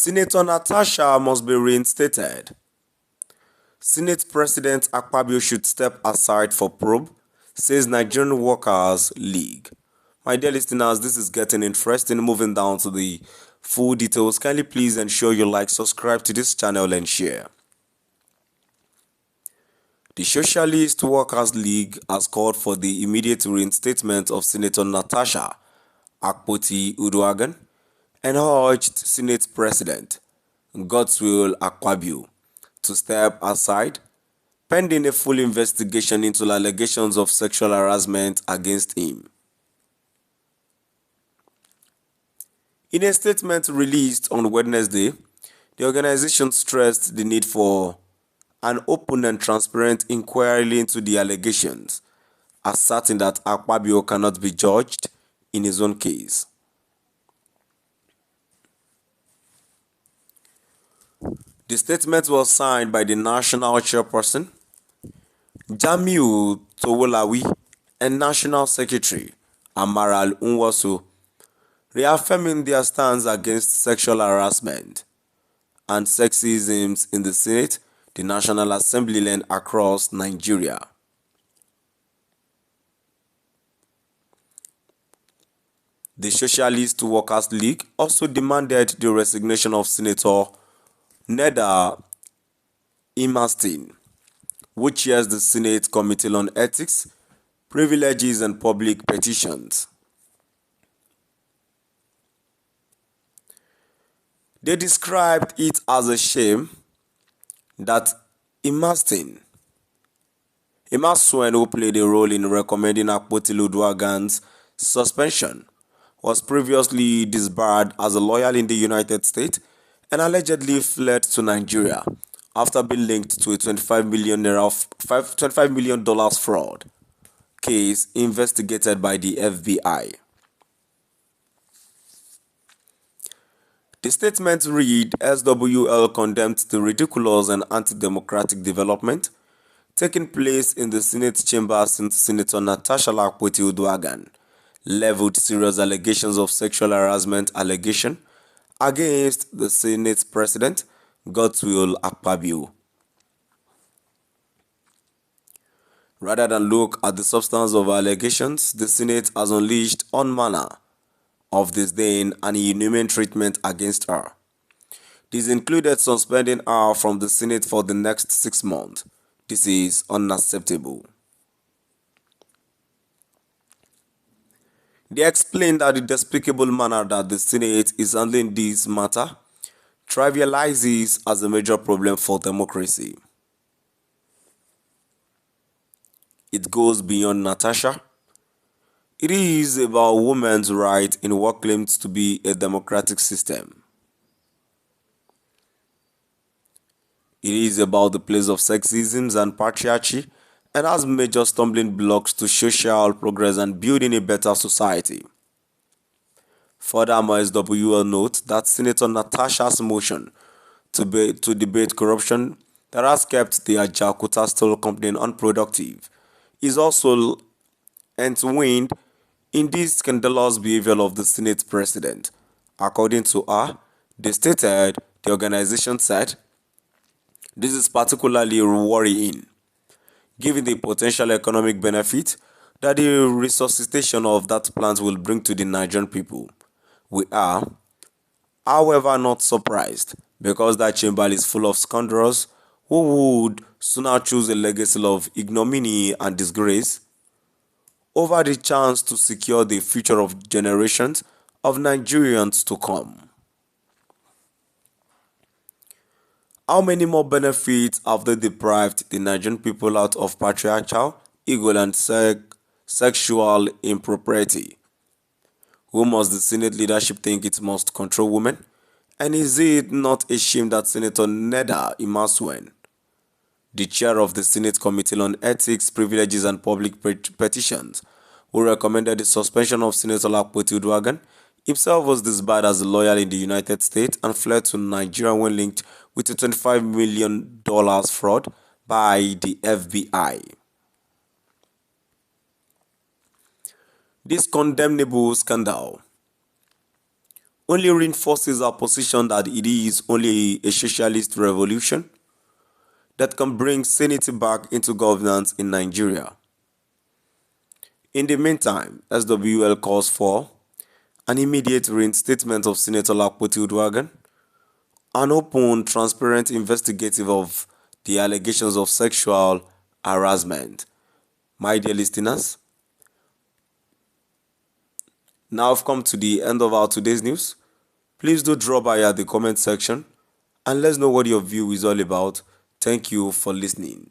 Senator Natasha must be reinstated. Senate President Akpabio should step aside for Prob, says Nigerian Workers' League. My dear listeners, this is getting interesting. Moving down to the full details, kindly please ensure you like, subscribe to this channel and share. The Socialist Workers' League has called for the immediate reinstatement of Senator Natasha Akpoti-Uduaghan and urged Senate President Godswill Akpabio to step aside pending a full investigation into allegations of sexual harassment against him. In a statement released on Wednesday, the organization stressed the need for an open and transparent inquiry into the allegations, asserting that Akpabio cannot be judged in his own case. The statement was signed by the national chairperson, Jamiu Towolawi, and National Secretary, Amaral Nwosu, reaffirming their stance against sexual harassment and sexism in the Senate, the National Assembly, and across Nigeria. The Socialist Workers' League also demanded the resignation of Senator Neda Imastin, who chairs the Senate Committee on Ethics, Privileges and Public Petitions. They described it as a shame that Imaswen, who played a role in recommending Akpoti-Uduaghan's suspension, was previously disbarred as a lawyer in the United States and allegedly fled to Nigeria after being linked to a $25 million fraud case investigated by the FBI. The statement read, SWL condemned the ridiculous and anti-democratic development taking place in the Senate chamber since Senator Natasha Akpoti-Uduaghan leveled serious allegations of sexual harassment against the Senate President, Godswill Akpabio. Rather than look at the substance of allegations, the Senate has unleashed all manner of disdain and inhumane treatment against her. This included suspending her from the Senate for the next 6 months. This is unacceptable. They explained that the despicable manner that the Senate is handling this matter trivializes as a major problem for democracy. It goes beyond Natasha. It is about women's rights in what claims to be a democratic system. It is about the place of sexism and patriarchy and has major stumbling blocks to social progress and building a better society. Furthermore, SWL notes that Senator Natasha's motion to debate corruption that has kept the Ajaokuta Steel Company unproductive is also entwined in this scandalous behavior of the Senate President. According to her, the organization said, this is particularly worrying, given the potential economic benefit that the resuscitation of that plant will bring to the Nigerian people. We are, however, not surprised, because that chamber is full of scoundrels who would sooner choose a legacy of ignominy and disgrace over the chance to secure the future of generations of Nigerians to come. How many more benefits have they deprived the Nigerian people out of patriarchal, ego and sexual impropriety? Who must the Senate leadership think it must control women? And is it not a shame that Senator Neda Imaswen, the chair of the Senate Committee on Ethics, Privileges and Public Petitions, who recommended the suspension of Senator Akpoti-Uduaghan, himself was disbarred as a lawyer in the United States and fled to Nigeria when linked with a $25 million fraud by the FBI. This condemnable scandal only reinforces our position that it is only a socialist revolution that can bring sanity back into governance in Nigeria. In the meantime, SWL calls for an immediate reinstatement of Senator Lakpoti Uduaghan, an open, transparent investigative of the allegations of sexual harassment. My dear listeners, now I've come to the end of our today's news. Please do drop by at the comment section and let's know what your view is all about. Thank you for listening.